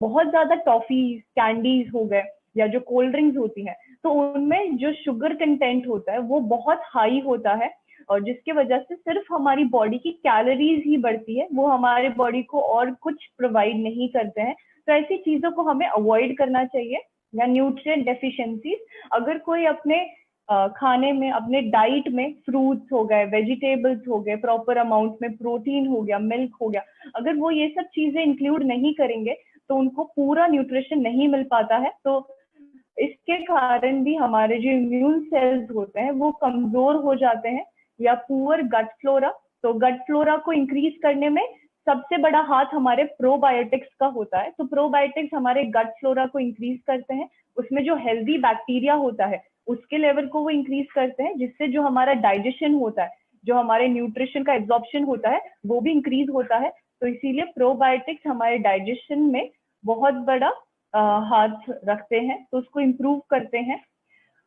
बहुत ज्यादा toffees candies हो गए या जो कोल्ड ड्रिंक्स होती हैं, तो उनमें जो शुगर कंटेंट होता है वो बहुत हाई होता है, और जिसकी वजह से सिर्फ हमारी बॉडी की कैलोरीज ही बढ़ती है, वो हमारे बॉडी को और कुछ प्रोवाइड नहीं करते हैं। तो ऐसी चीजों को हमें अवॉइड करना चाहिए। या न्यूट्रिएंट डेफिशिएंसीज, अगर कोई अपने खाने में, अपने डाइट में फ्रूट्स हो गए, वेजिटेबल्स हो गए, प्रॉपर अमाउंट में प्रोटीन हो गया, मिल्क हो गया, अगर वो ये सब चीजें इंक्लूड नहीं करेंगे तो उनको पूरा न्यूट्रिशन नहीं मिल पाता है। तो इसके कारण भी हमारे जो इम्यून सेल्स होते हैं वो कमजोर हो जाते हैं। या पुअर गट फ्लोरा, तो गट फ्लोरा को इंक्रीज करने में सबसे बड़ा हाथ हमारे प्रोबायोटिक्स का होता है। तो प्रोबायोटिक्स हमारे गट फ्लोरा को इंक्रीज करते हैं, उसमें जो हेल्दी बैक्टीरिया होता है उसके लेवल को वो इंक्रीज करते हैं, जिससे जो हमारा डाइजेशन होता है, जो हमारे न्यूट्रिशन का एब्जॉर्प्शन होता है, वो भी इंक्रीज होता है। तो इसीलिए प्रोबायोटिक्स हमारे डाइजेशन में बहुत बड़ा हाथ रखते हैं, तो उसको इम्प्रूव करते हैं।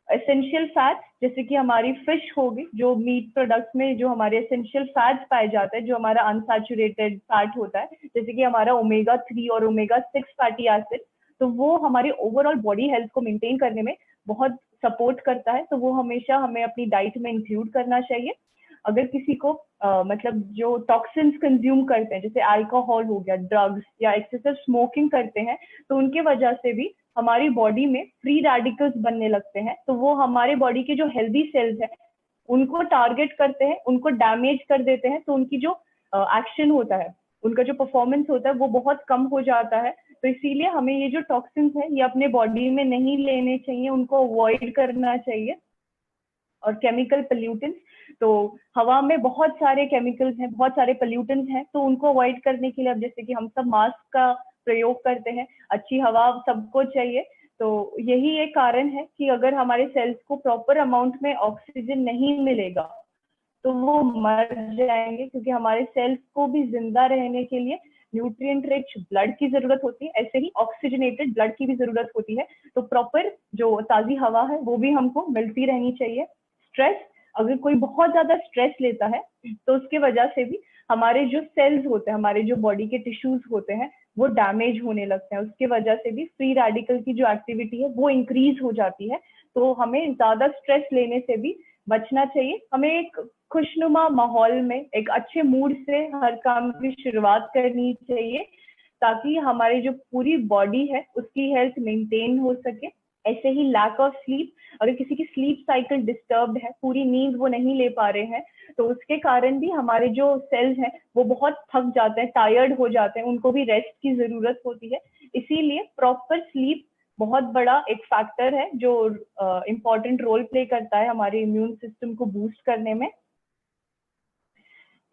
एसेंशियल फैट्स, जैसे कि हमारी फिश होगी, जो मीट प्रोडक्ट्स में जो हमारे एसेंशियल फैट्स पाए जाते हैं, जो हमारा अनसैचुरेटेड फैट होता है, जैसे कि हमारा ओमेगा 3 और ओमेगा 6 फैटी एसिड, तो वो हमारी ओवरऑल बॉडी हेल्थ को मेंटेन करने में बहुत सपोर्ट करता है। तो वो हमेशा हमें अपनी डाइट में इंक्लूड करना चाहिए। अगर किसी को मतलब जो टॉक्सिन्स कंज्यूम करते हैं, जैसे अल्कोहल हो गया, ड्रग्स या एक्सेसिव स्मोकिंग करते हैं, तो उनके वजह से भी हमारी बॉडी में फ्री रेडिकल्स बनने लगते हैं। तो वो हमारे बॉडी के जो हेल्दी सेल्स हैं उनको टारगेट करते हैं, उनको डैमेज कर देते हैं। तो उनकी जो एक्शन होता है, उनका जो परफॉर्मेंस होता है वो बहुत कम हो जाता है। तो इसीलिए हमें ये जो टॉक्सिन्स है ये अपने बॉडी में नहीं लेने चाहिए, उनको अवॉइड करना चाहिए। और केमिकल पोल्यूटेंट्स, तो हवा में बहुत सारे केमिकल्स हैं, बहुत सारे पोल्यूटेंट्स हैं, तो उनको अवॉइड करने के लिए, अब जैसे कि हम सब मास्क का प्रयोग करते हैं, अच्छी हवा सबको चाहिए। तो यही एक कारण है कि अगर हमारे सेल्स को प्रॉपर अमाउंट में ऑक्सीजन नहीं मिलेगा तो वो मर जाएंगे, क्योंकि हमारे सेल्स को भी जिंदा रहने के लिए न्यूट्रिएंट रिच ब्लड की जरूरत होती है, ऐसे ही ऑक्सीजनेटेड ब्लड की भी जरूरत होती है। तो प्रॉपर जो ताजी हवा है वो भी हमको मिलती रहनी चाहिए। स्ट्रेस, अगर कोई बहुत ज्यादा स्ट्रेस लेता है तो उसके वजह से भी हमारे जो सेल्स होते हैं, हमारे जो बॉडी के टिश्यूज होते हैं, वो डैमेज होने लगते हैं। उसके वजह से भी फ्री रेडिकल की जो एक्टिविटी है वो इंक्रीज हो जाती है। तो हमें ज्यादा स्ट्रेस लेने से भी बचना चाहिए। हमें एक खुशनुमा माहौल में, एक अच्छे मूड से हर काम की शुरुआत करनी चाहिए, ताकि हमारी जो पूरी बॉडी है उसकी हेल्थ मेंटेन हो सके। ऐसे ही लैक ऑफ स्लीप, अगर किसी की स्लीप साइकिल डिस्टर्ब्ड है, पूरी नींद वो नहीं ले पा रहे हैं, तो उसके कारण भी हमारे जो सेल्स हैं वो बहुत थक जाते हैं, टायर्ड हो जाते हैं, उनको भी रेस्ट की जरूरत होती है। इसीलिए प्रॉपर स्लीप बहुत बड़ा एक फैक्टर है जो इम्पोर्टेंट रोल प्ले करता है हमारे इम्यून सिस्टम को बूस्ट करने में।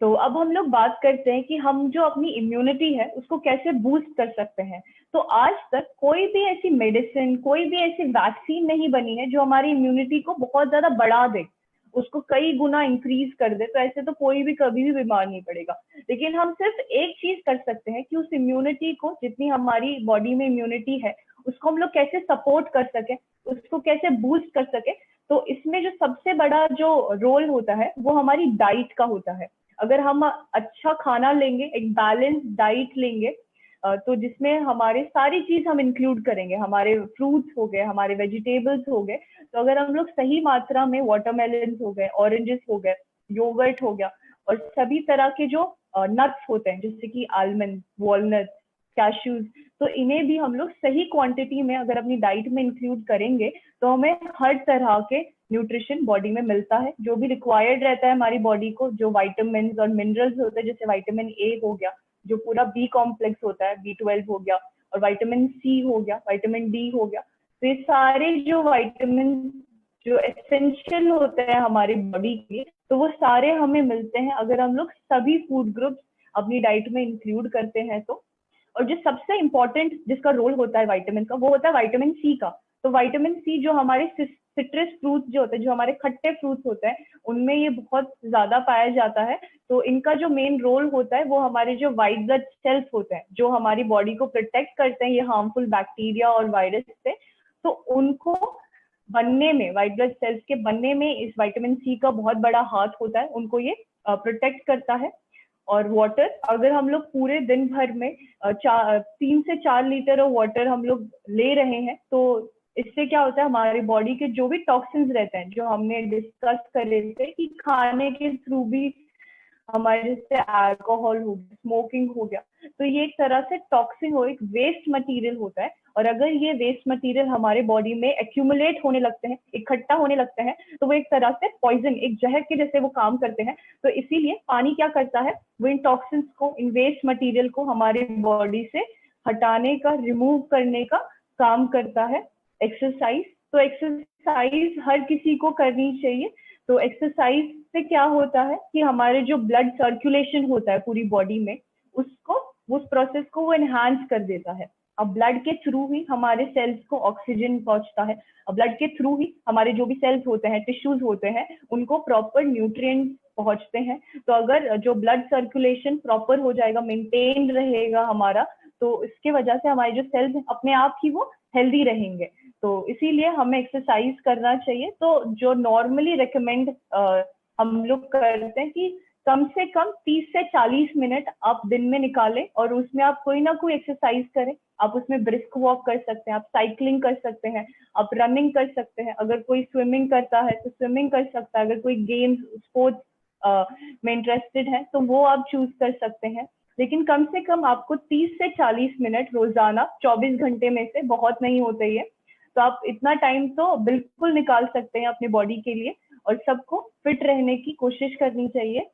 तो अब हम लोग बात करते हैं कि हम जो अपनी इम्यूनिटी है उसको कैसे बूस्ट कर सकते हैं। तो आज तक कोई भी ऐसी मेडिसिन, कोई भी ऐसी वैक्सीन नहीं बनी है जो हमारी इम्यूनिटी को बहुत ज्यादा बढ़ा दे, उसको कई गुना इंक्रीज कर दे। तो ऐसे तो कोई भी कभी भी बीमार नहीं पड़ेगा। लेकिन हम सिर्फ एक चीज कर सकते हैं कि उस इम्यूनिटी को, जितनी हमारी बॉडी में इम्यूनिटी है, उसको हम लोग कैसे सपोर्ट कर सके, उसको कैसे बूस्ट कर सके। तो इसमें जो सबसे बड़ा जो रोल होता है वो हमारी डाइट का होता है। अगर हम अच्छा खाना लेंगे, एक बैलेंस डाइट लेंगे, तो जिसमें हमारे सारी चीज हम इंक्लूड करेंगे, हमारे फ्रूट्स हो गए, हमारे वेजिटेबल्स हो गए, तो अगर हम लोग सही मात्रा में वाटरमेलन हो गए, ऑरेंजेस हो गए, योगर्ट हो गया, और सभी तरह के जो नट्स होते हैं जैसे कि आलमंड, वॉलनट, कैश्यूज, तो इन्हें भी हम लोग सही क्वांटिटी में अगर अपनी डाइट में इंक्लूड करेंगे तो हमें हर तरह के न्यूट्रिशन बॉडी में मिलता है, जो भी रिक्वायर्ड रहता है हमारी बॉडी को, जो वाइटामिन और मिनरल्स होते हैं, जैसे विटामिन A हो गया, जो पूरा बी कॉम्प्लेक्स होता है, B12 हो गया, और विटामिन C हो गया, विटामिन D हो गया। तो ये सारे जो विटामिन जो एसेंशियल होते हैं हमारी बॉडी के लिए, तो वो सारे हमें मिलते हैं अगर हम लोग सभी फूड ग्रुप्स अपनी डाइट में इंक्लूड करते हैं तो। और जो सबसे इंपॉर्टेंट जिसका रोल होता है विटामिन का, वो होता है विटामिन C का। तो विटामिन C जो हमारे सिट्रस फ्रूट्स जो होते हैं, जो हमारे खट्टे फ्रूट्स होते हैं, उनमें ये बहुत ज्यादा पाया जाता है। तो इनका जो मेन रोल होता है वो हमारे जो व्हाइट ब्लड सेल्स होते हैं, जो हमारी बॉडी को प्रोटेक्ट करते हैं ये हार्मफुल बैक्टीरिया और वायरस से, तो उनको बनने में, व्हाइट ब्लड सेल्स के बनने में इस विटामिन C का बहुत बड़ा हाथ होता है, उनको ये प्रोटेक्ट करता है। और वाटर, अगर हम लोग पूरे दिन भर में 3 से 4 लीटर वाटर हम लोग ले रहे हैं, तो इससे क्या होता है, हमारी बॉडी के जो भी टॉक्सिन्स रहते हैं, जो हमने डिस्कस करे थे कि खाने के थ्रू भी हमारे, जैसे अल्कोहल हो गया, स्मोकिंग हो गया, तो ये एक तरह से टॉक्सिन हो, एक वेस्ट मटेरियल होता है। और अगर ये वेस्ट मटेरियल हमारे बॉडी में एक्यूमुलेट होने लगते हैं, इकट्ठा होने लगते हैं, तो वो एक तरह से पॉइजन, एक जहर के जैसे वो काम करते हैं। तो इसीलिए पानी क्या करता है, वो इन टॉक्सिन्स को, इन वेस्ट मटेरियल को हमारे बॉडी से हटाने का, रिमूव करने का काम करता है। एक्सरसाइज, तो एक्सरसाइज हर किसी को करनी चाहिए। तो एक्सरसाइज से क्या होता है कि हमारे जो ब्लड सर्कुलेशन होता है पूरी बॉडी में, उसको, उस प्रोसेस को वो एनहांस कर देता है। अब ब्लड के थ्रू ही हमारे सेल्स को ऑक्सीजन पहुंचता है, अब ब्लड के थ्रू ही हमारे जो भी सेल्स होते हैं, टिश्यूज होते हैं, उनको प्रॉपर न्यूट्रिएंट्स पहुंचते हैं। तो अगर जो ब्लड सर्कुलेशन प्रॉपर हो जाएगा, मेंटेन रहेगा हमारा, तो इसके वजह से हमारे जो सेल्स अपने आप ही वो हेल्दी रहेंगे। तो इसीलिए हमें एक्सरसाइज करना चाहिए। तो जो नॉर्मली रिकमेंड हम लोग करते हैं कि कम से कम 30 से 40 मिनट आप दिन में निकालें, और उसमें आप कोई ना कोई एक्सरसाइज करें। आप उसमें ब्रिस्क वॉक कर सकते हैं, आप साइकिलिंग कर सकते हैं, आप रनिंग कर सकते हैं, अगर कोई स्विमिंग करता है तो स्विमिंग कर सकता है, अगर कोई गेम्स स्पोर्ट्स में इंटरेस्टेड है तो वो आप चूज कर सकते हैं। लेकिन कम से कम आपको 30 से 40 मिनट रोजाना 24 घंटे में से, बहुत नहीं होते ये, तो आप इतना टाइम तो बिल्कुल निकाल सकते हैं अपनी बॉडी के लिए, और सबको फिट रहने की कोशिश करनी चाहिए।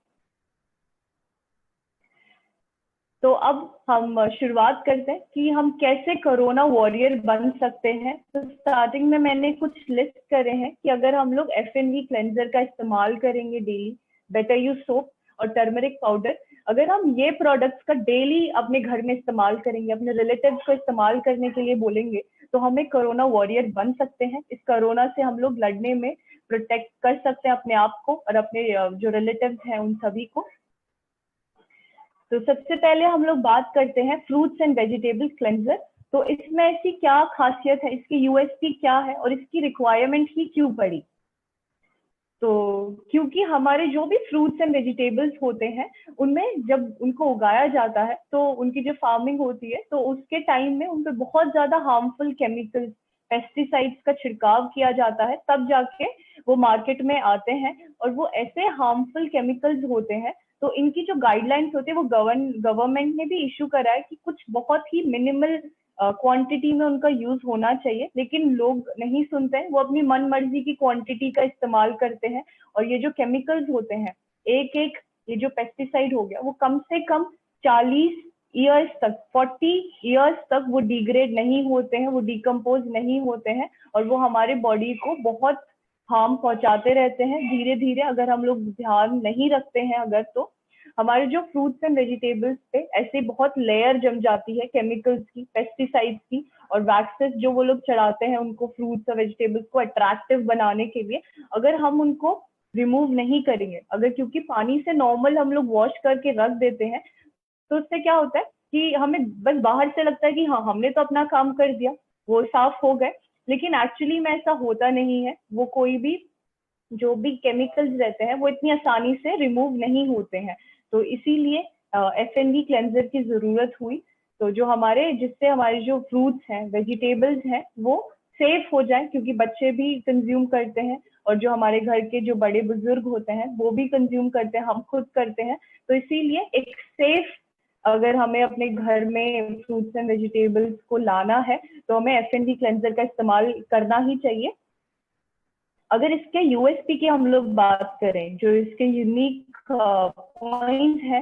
तो अब हम शुरुआत करते हैं कि हम कैसे कोरोना वॉरियर बन सकते हैं। तो स्टार्टिंग में मैंने कुछ लिस्ट करे हैं कि अगर हम लोग FNV क्लेंजर का इस्तेमाल करेंगे डेली, बेटर यूज सोप और टर्मरिक पाउडर, अगर हम ये प्रोडक्ट्स का डेली अपने घर में इस्तेमाल करेंगे, अपने रिलेटिव्स को इस्तेमाल करने के लिए बोलेंगे, तो हम एक कोरोना वॉरियर बन सकते हैं। इस कोरोना से हम लोग लड़ने में प्रोटेक्ट कर सकते हैं अपने आप को और अपने जो रिलेटिव्स हैं उन सभी को। तो सबसे पहले हम लोग बात करते हैं फ्रूट्स एंड वेजिटेबल क्लेंजर। तो इसमें ऐसी क्या खासियत है, इसकी यूएसपी क्या है और इसकी रिक्वायरमेंट ही क्यों पड़ी? तो क्योंकि हमारे जो भी फ्रूट्स एंड वेजिटेबल्स होते हैं, उनमें जब उनको उगाया जाता है, तो उनकी जो फार्मिंग होती है, तो उसके टाइम में उन पर बहुत ज्यादा हार्मफुल केमिकल्स, पेस्टिसाइड्स का छिड़काव किया जाता है, तब जाके वो मार्केट में आते हैं। और वो ऐसे हार्मफुल केमिकल्स होते हैं, तो इनकी जो गाइडलाइंस होती है वो गवर्नमेंट ने भी इशू करा है कि कुछ बहुत ही मिनिमल क्वांटिटी में उनका यूज होना चाहिए, लेकिन लोग नहीं सुनते हैं, वो अपनी मन मर्जी की क्वांटिटी का इस्तेमाल करते हैं। और ये जो केमिकल्स होते हैं, एक एक ये जो पेस्टिसाइड हो गया, वो कम से कम 40 ईयर्स तक, 40 ईयर्स तक वो डिग्रेड नहीं होते हैं, वो डिकम्पोज नहीं होते हैं, और वो हमारे बॉडी को बहुत हार्म पहुंचाते रहते हैं धीरे धीरे, अगर हम लोग ध्यान नहीं रखते हैं अगर। तो हमारे जो फ्रूट्स एंड वेजिटेबल्स पे ऐसे बहुत लेयर जम जाती है केमिकल्स की, पेस्टिसाइड्स की, और वैक्सेस जो वो लोग चढ़ाते हैं उनको, फ्रूट्स और वेजिटेबल्स को अट्रैक्टिव बनाने के लिए, अगर हम उनको रिमूव नहीं करेंगे, अगर, क्योंकि पानी से नॉर्मल हम लोग वॉश करके रख देते हैं, तो उससे क्या होता है कि हमें बस बाहर से लगता है कि हाँ, हमने तो अपना काम कर दिया, वो साफ हो गए, लेकिन एक्चुअली में ऐसा होता नहीं है। वो कोई भी, जो भी केमिकल्स रहते हैं, वो इतनी आसानी से रिमूव नहीं होते हैं। तो इसीलिए FNV क्लेंजर की जरूरत हुई, तो जो हमारे, जिससे हमारे जो फ्रूट्स हैं, वेजिटेबल्स हैं, वो सेफ हो जाए, क्योंकि बच्चे भी कंज्यूम करते हैं, और जो हमारे घर के जो बड़े बुजुर्ग होते हैं वो भी कंज्यूम करते हैं, हम खुद करते हैं। तो इसीलिए एक सेफ, अगर हमें अपने घर में फ्रूट्स एंड वेजिटेबल्स को लाना है, तो हमें FNV क्लेंजर का इस्तेमाल करना ही चाहिए। अगर इसके यूएसपी की हम लोग बात करें, जो इसके यूनिक पॉइंट है,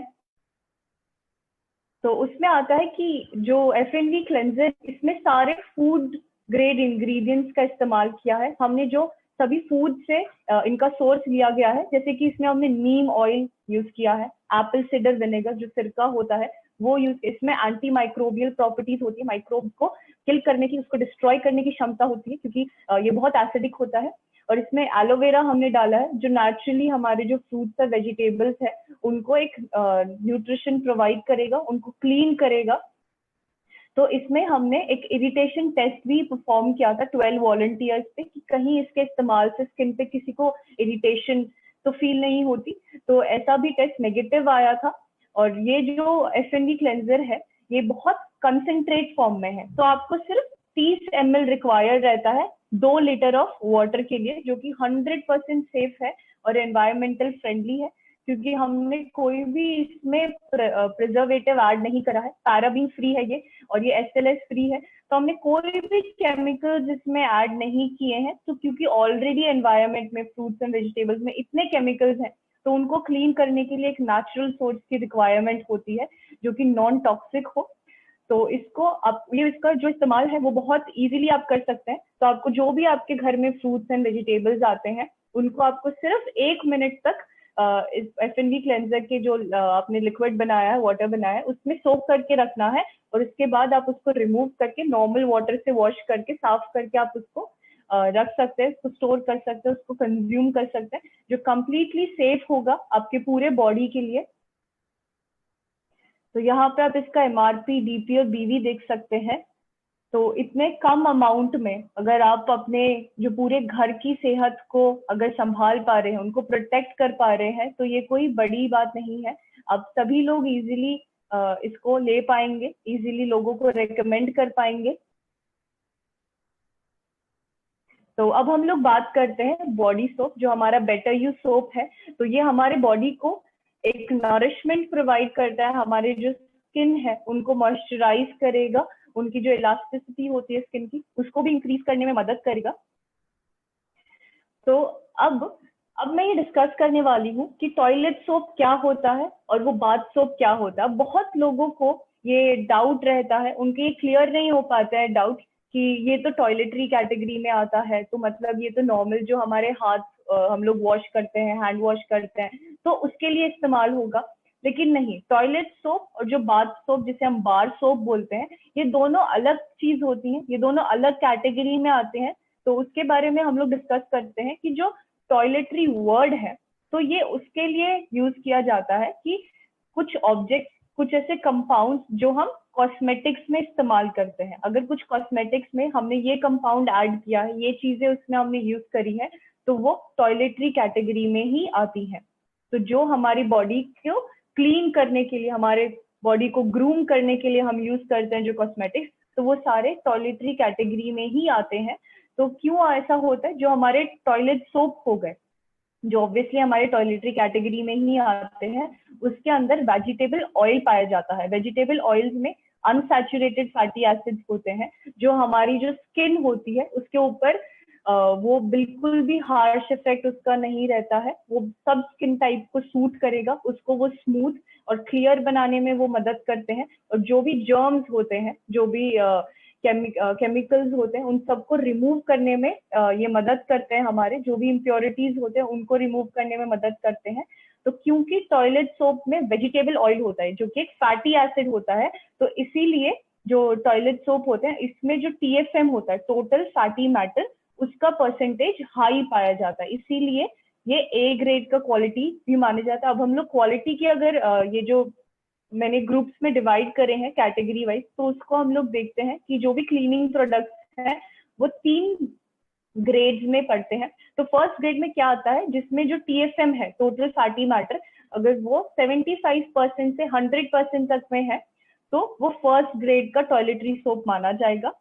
तो उसमें आता है कि जो FNV क्लेंजर, इसमें सारे फूड ग्रेड इंग्रेडिएंट्स का इस्तेमाल किया है हमने, जो सभी फूड से इनका सोर्स लिया गया है। जैसे कि इसमें हमने नीम ऑयल यूज किया है, एप्पल सिडर विनेगर जो सिरका होता है वो यूज, इसमें एंटी माइक्रोबियल प्रॉपर्टीज होती है, माइक्रोब को किल करने की, उसको डिस्ट्रॉय करने की क्षमता होती है, क्योंकि ये बहुत एसिडिक होता है। और इसमें एलोवेरा हमने डाला है, जो नेचुरली हमारे जो फ्रूट्स और वेजिटेबल्स है उनको एक न्यूट्रिशन प्रोवाइड करेगा, उनको क्लीन करेगा। तो इसमें हमने एक इरिटेशन टेस्ट भी परफॉर्म किया था 12 वॉलंटियर्स पे, कि कहीं इसके इस्तेमाल से स्किन पे किसी को इरिटेशन तो फील नहीं होती। तो ऐसा भी टेस्ट नेगेटिव आया था। और ये जो FNV क्लेंजर है ये बहुत कंसेंट्रेट फॉर्म में है, तो आपको सिर्फ 30 ml रिक्वायर्ड रहता है 2 लीटर ऑफ वाटर के लिए, जो कि 100% सेफ है और एनवायरमेंटल फ्रेंडली है, क्योंकि हमने कोई भी इसमें प्रिजर्वेटिव ऐड नहीं करा है, पैराबीन फ्री है ये, और ये SLS फ्री है, तो हमने कोई भी केमिकल्स इसमें ऐड नहीं किए हैं। तो क्योंकि ऑलरेडी एनवायरमेंट में फ्रूट्स एंड वेजिटेबल्स में इतने केमिकल्स हैं, तो उनको क्लीन करने के लिए एक नेचुरल सोर्स की रिक्वायरमेंट होती है जो कि नॉन टॉक्सिक हो। तो इसको आप ये इसका जो इस्तेमाल है वो बहुत इजीली आप कर सकते हैं। तो आपको जो भी आपके घर में फ्रूट्स एंड वेजिटेबल्स आते हैं उनको आपको सिर्फ 1 मिनट तक इस FNV क्लेंजर के जो आपने लिक्विड बनाया है, वाटर बनाया है, उसमें सोक करके रखना है, और उसके बाद आप उसको रिमूव करके नॉर्मल वाटर से वॉश करके साफ करके आप उसको रख सकते हैं, उसको स्टोर कर सकते हैं, उसको कंज्यूम कर सकते हैं, जो कंप्लीटली सेफ होगा आपके पूरे बॉडी के लिए। तो यहाँ पे आप इसका MRP, DP और BV देख सकते हैं। तो इतने कम अमाउंट में अगर आप अपने जो पूरे घर की सेहत को अगर संभाल पा रहे हैं, उनको प्रोटेक्ट कर पा रहे हैं, तो ये कोई बड़ी बात नहीं है। अब सभी लोग इजीली इसको ले पाएंगे, इजीली लोगों को रेकमेंड कर पाएंगे। तो अब हम लोग बात करते हैं बॉडी सोप, जो हमारा बेटर यू सोप है। तो ये हमारे बॉडी को एक नरिशमेंट प्रोवाइड करता है, हमारे जो स्किन है उनको मॉइस्चराइज करेगा, उनकी जो इलास्टिसिटी होती है स्किन की उसको भी इंक्रीज करने में मदद करेगा। तो अब मैं ये डिस्कस करने वाली हूँ कि टॉयलेट सोप क्या होता है और वो बाथ सोप क्या होता है। बहुत लोगों को ये डाउट रहता है, उनके ये क्लियर नहीं हो पाता है डाउट कि ये तो टॉयलेटरी कैटेगरी में आता है, तो मतलब ये तो नॉर्मल जो हमारे हाथ हम लोग वॉश करते हैं, हैंड वॉश करते हैं, तो उसके लिए इस्तेमाल होगा। लेकिन नहीं, टॉयलेट सोप और जो बाथ सोप जिसे हम बार सोप बोलते हैं, ये दोनों अलग चीज होती हैं, ये दोनों अलग कैटेगरी में आते हैं। तो उसके बारे में हम लोग डिस्कस करते हैं कि जो टॉयलेटरी वर्ड है, तो ये उसके लिए यूज किया जाता है कि कुछ ऑब्जेक्ट, कुछ ऐसे कंपाउंड जो हम कॉस्मेटिक्स में इस्तेमाल करते हैं, अगर कुछ कॉस्मेटिक्स में हमने ये कंपाउंड ऐड किया है, ये चीजें उसमें हमने यूज करी है, तो वो टॉयलेटरी कैटेगरी में ही आती है। तो जो हमारी बॉडी को क्लीन करने के लिए, हमारे बॉडी को ग्रूम करने के लिए हम यूज करते हैं जो कॉस्मेटिक्स, तो वो सारे टॉयलेटरी कैटेगरी में ही आते हैं। तो क्यों ऐसा होता है, जो हमारे टॉयलेट सोप हो गए, जो ऑब्वियसली हमारे टॉयलेटरी कैटेगरी में ही आते हैं, उसके अंदर वेजिटेबल ऑयल पाया जाता है। वेजिटेबल ऑयल्स में अनसैचुरेटेड फैटी एसिड्स होते हैं, जो हमारी जो स्किन होती है उसके ऊपर वो बिल्कुल भी हार्श इफेक्ट उसका नहीं रहता है, वो सब स्किन टाइप को सूट करेगा, उसको वो स्मूथ और क्लियर बनाने में वो मदद करते हैं। और जो भी जर्म्स होते हैं, जो भी केमिकल्स होते हैं, उन सबको रिमूव करने में ये मदद करते हैं, हमारे जो भी इम्प्योरिटीज होते हैं उनको रिमूव करने में मदद करते हैं। तो क्योंकि टॉयलेट सोप में वेजिटेबल ऑयल होता है जो कि एक फैटी एसिड होता है, तो इसीलिए जो टॉयलेट सोप होते हैं इसमें जो TFM होता है, टोटल फैटी मैटर, उसका परसेंटेज हाई पाया जाता है, इसीलिए ये A ग्रेड का क्वालिटी भी माने जाता है। अब हम लोग क्वालिटी की अगर ये जो मैंने ग्रुप्स में डिवाइड करे हैं कैटेगरी वाइज, तो उसको हम लोग देखते हैं कि जो भी क्लीनिंग प्रोडक्ट्स हैं वो 3 ग्रेड्स में पढ़ते हैं। तो फर्स्ट ग्रेड में क्या आता है, जिसमें जो TFM है, टोटल फैटी मैटर, अगर वो 75% से 100% तक में है, तो वो फर्स्ट ग्रेड का टॉयलेटरी सोप माना जाएगा।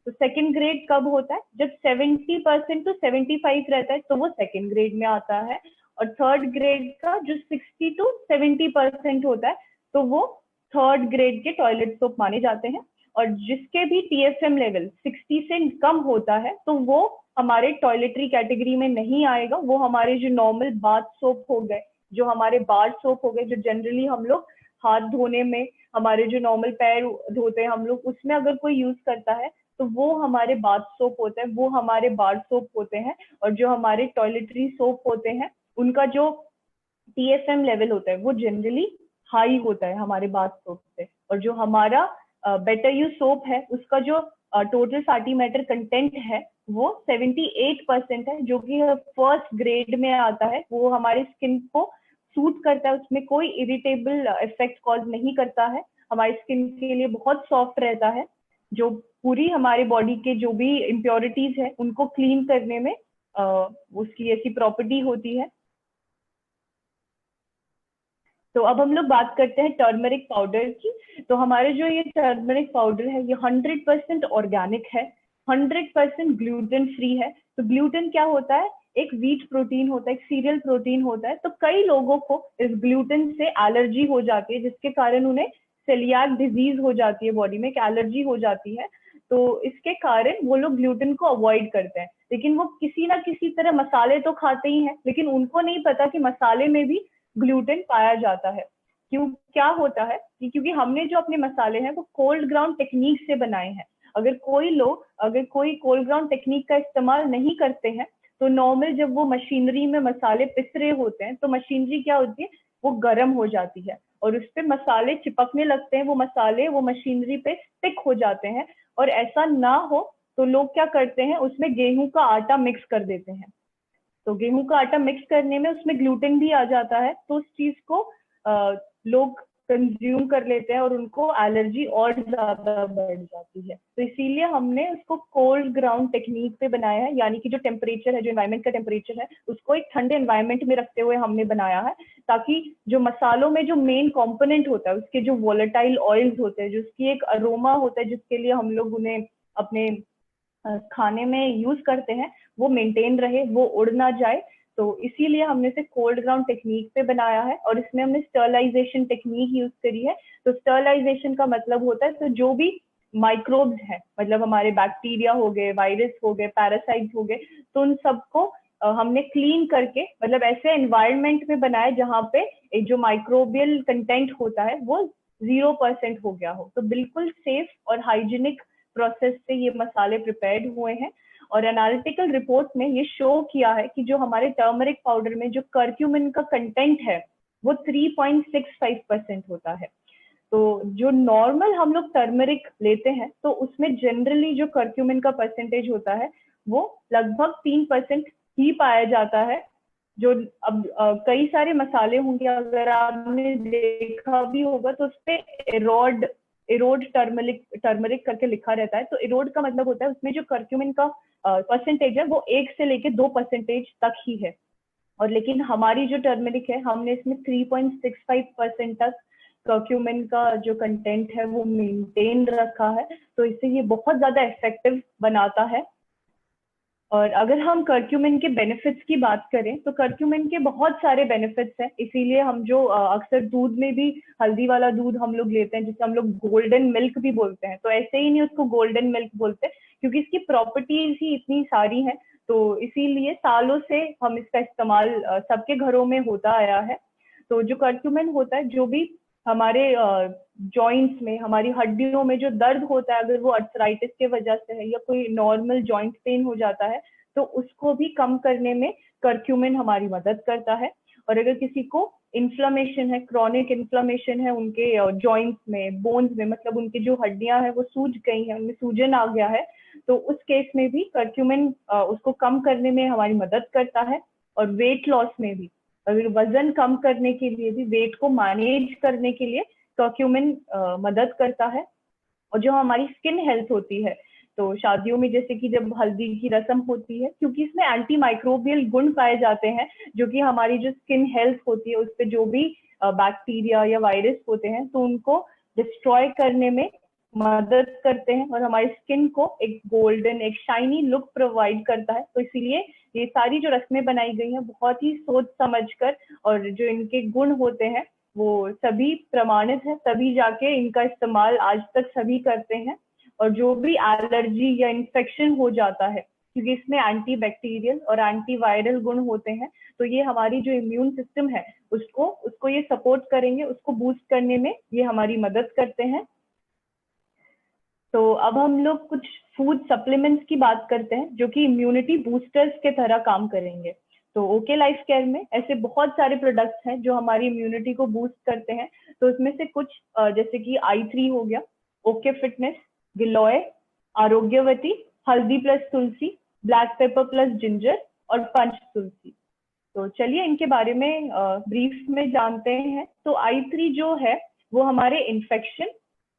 तो सेकंड ग्रेड कब होता है, जब 70% टू 75 रहता है, तो वो सेकंड ग्रेड में आता है। और थर्ड ग्रेड का जो 60 टू 70% होता है, तो वो थर्ड ग्रेड के टॉयलेट सोप माने जाते हैं। और जिसके भी TFM लेवल 60 से कम होता है, तो वो हमारे टॉयलेटरी कैटेगरी में नहीं आएगा, वो हमारे जो नॉर्मल बाथ सोप हो गए, जो हमारे बार सोप हो गए, जो जनरली हम लोग हाथ धोने में, हमारे जो नॉर्मल पैर धोते हैं हम लोग, उसमें अगर कोई यूज करता है, तो वो हमारे बाथ सोप होते हैं, वो हमारे बार सोप होते हैं। और जो हमारे टॉयलेटरी सोप होते हैं, उनका जो TFM लेवल होता है वो जनरली हाई होता है हमारे बाथ सोप से। और जो हमारा बेटर यू सोप है, उसका जो टोटल फैटी मैटर कंटेंट है वो 78% है, जो कि फर्स्ट ग्रेड में आता है। वो हमारी स्किन को सूट करता है, उसमें कोई इरिटेबल इफेक्ट कॉज नहीं करता है, हमारी स्किन के लिए बहुत सॉफ्ट रहता है, जो पूरी हमारे बॉडी के जो भी इम्प्योरिटीज है उनको क्लीन करने में उसकी ऐसी प्रॉपर्टी होती है। तो अब हम लोग बात करते हैं टर्मरिक पाउडर की। तो हमारे जो ये टर्मरिक पाउडर है ये 100% ऑर्गेनिक है, 100% ग्लूटेन फ्री है। तो ग्लूटेन क्या होता है? एक व्हीट प्रोटीन होता है, एक सीरियल प्रोटीन होता है। तो कई लोगों को इस ग्लूटेन से एलर्जी हो जाती है, जिसके कारण उन्हें सेलियाक डिजीज हो जाती है, बॉडी में एक एलर्जी हो जाती है। तो इसके कारण वो लोग ग्लूटेन को अवॉइड करते हैं, लेकिन वो किसी ना किसी तरह मसाले तो खाते ही हैं, लेकिन उनको नहीं पता कि मसाले में भी ग्लूटेन पाया जाता है। क्यों? क्या होता है कि क्योंकि हमने जो अपने मसाले हैं वो कोल्ड ग्राउंड टेक्निक से बनाए हैं। अगर कोई कोल्ड ग्राउंड टेक्निक का इस्तेमाल नहीं करते हैं, तो नॉर्मल जब वो मशीनरी में मसाले पिस रहे होते हैं, तो मशीनरी क्या होती है, वो गर्म हो जाती है और उस पे मसाले चिपकने लगते हैं। वो मसाले वो मशीनरी पे स्टिक हो जाते हैं। और ऐसा ना हो तो लोग क्या करते हैं, उसमें गेहूं का आटा मिक्स कर देते हैं। तो गेहूं का आटा मिक्स करने में उसमें ग्लूटेन भी आ जाता है, तो उस चीज को लोग कंज्यूम कर लेते हैं और उनको एलर्जी और ज्यादा बढ़ जाती है। तो इसीलिए हमने उसको कोल्ड ग्राउंड टेक्निक पे बनाया है, यानी कि जो टेम्परेचर है, जो एनवायरमेंट का टेम्परेचर है, उसको एक ठंडे एनवायरमेंट में रखते हुए हमने बनाया है, ताकि जो मसालों में जो मेन कंपोनेंट होता है, उसके जो वोलेटाइल ऑयल्स होते हैं, जिसकी एक अरोमा होता है, जिसके लिए हम लोग उन्हें अपने खाने में यूज करते हैं, वो मेंटेन रहे, वो उड़ ना जाए। तो इसीलिए हमने इसे कोल्ड ग्राउंड टेक्निक पे बनाया है और इसमें हमने स्टरलाइजेशन टेक्निक यूज करी है। तो स्टरलाइजेशन का मतलब होता है, तो जो भी माइक्रोब्स है, मतलब हमारे बैक्टीरिया हो गए, वायरस हो गए, पैरासाइट्स हो गए, तो उन सबको हमने क्लीन करके, मतलब ऐसे एनवायरनमेंट में बनाया जहाँ पे एक जो माइक्रोबियल कंटेंट होता है वो 0% हो गया हो। तो बिल्कुल सेफ और हाइजीनिक प्रोसेस से ये मसाले प्रिपेयर्ड हुए हैं। और एनालिटिकल रिपोर्ट में ये शो किया है कि जो हमारे टर्मरिक पाउडर में जो कर्क्यूमिन का कंटेंट है वो 3.65% होता है। तो जो नॉर्मल हम लोग टर्मरिक लेते हैं, तो उसमें जनरली जो कर्क्यूमिन का परसेंटेज होता है वो लगभग 3% ही पाया जाता है। जो अब कई सारे मसाले होंगे, अगर आपने देखा भी होगा तो उसपे एरोड एरोड टर्मरिक करके लिखा रहता है। तो एरोड का मतलब होता है उसमें जो कर्क्यूमिन का परसेंटेज है वो 1 से लेके 2% तक ही है। और लेकिन हमारी जो टर्मरिक है, हमने इसमें 3.65% तक कर्क्यूमिन का जो कंटेंट है वो मेंटेन रखा है। तो इससे ये बहुत ज्यादा इफेक्टिव बनाता है। और अगर हम कर्क्यूमिन के बेनिफिट्स की बात करें, तो कर्क्यूमिन के बहुत सारे बेनिफिट्स हैं। इसीलिए हम जो अक्सर दूध में भी हल्दी वाला दूध हम लोग लेते हैं, जिसे हम लोग गोल्डन मिल्क भी बोलते हैं, तो ऐसे ही नहीं उसको गोल्डन मिल्क बोलते, क्योंकि इसकी प्रॉपर्टीज ही इतनी सारी हैं। तो इसीलिए सालों से हम इसका इस्तेमाल सबके घरों में होता आया है। तो जो कर्क्यूमिन होता है, जो भी हमारे जॉइंट्स में, हमारी हड्डियों में जो दर्द होता है, अगर वो अर्थराइटिस के वजह से है या कोई नॉर्मल जॉइंट पेन हो जाता है, तो उसको भी कम करने में कर्क्यूमिन हमारी मदद करता है। और अगर किसी को इन्फ्लामेशन है, क्रॉनिक इन्फ्लामेशन है उनके जॉइंट्स में, बोन्स में, मतलब उनकी जो हड्डियां हैं वो सूज गई हैं, उनमें सूजन आ गया है, तो उस केस में भी कर्क्यूमिन उसको कम करने में हमारी मदद करता है। और वेट लॉस में भी, अगर वजन कम करने के लिए भी, वेट को मैनेज करने के लिए कर्क्यूमिन मदद करता है। और जो हमारी स्किन हेल्थ होती है, तो शादियों में जैसे कि जब हल्दी की रस्म होती है, क्योंकि इसमें एंटी माइक्रोबियल गुण पाए जाते हैं, जो कि हमारी जो स्किन हेल्थ होती है उस पर जो भी बैक्टीरिया या वायरस होते हैं, तो उनको डिस्ट्रॉय करने में मदद करते हैं और हमारी स्किन को एक गोल्डन, एक शाइनी लुक प्रोवाइड करता है। तो इसीलिए ये सारी जो रस्में बनाई गई हैं बहुत ही सोच समझकर, और जो इनके गुण होते हैं वो सभी प्रमाणित है, तभी जाके इनका इस्तेमाल आज तक सभी करते हैं। और जो भी एलर्जी या इन्फेक्शन हो जाता है, क्योंकि इसमें एंटी बैक्टीरियल और एंटी वायरल गुण होते हैं, तो ये हमारी जो इम्यून सिस्टम है उसको उसको ये सपोर्ट करेंगे, उसको बूस्ट करने में ये हमारी मदद करते हैं। तो अब हम लोग कुछ फूड सप्लीमेंट्स की बात करते हैं, जो कि इम्यूनिटी बूस्टर्स के तरह काम करेंगे। तो ओके लाइफ केयर में ऐसे बहुत सारे प्रोडक्ट्स हैं जो हमारी इम्यूनिटी को बूस्ट करते हैं। तो उसमें से कुछ जैसे कि i3 हो गया, ओके फिटनेस, गिलोय, आरोग्यवती, हल्दी प्लस तुलसी, ब्लैक पेपर प्लस जिंजर और पंच तुलसी। तो चलिए इनके बारे में ब्रीफ में जानते हैं। तो i3 जो है वो हमारे इन्फेक्शन,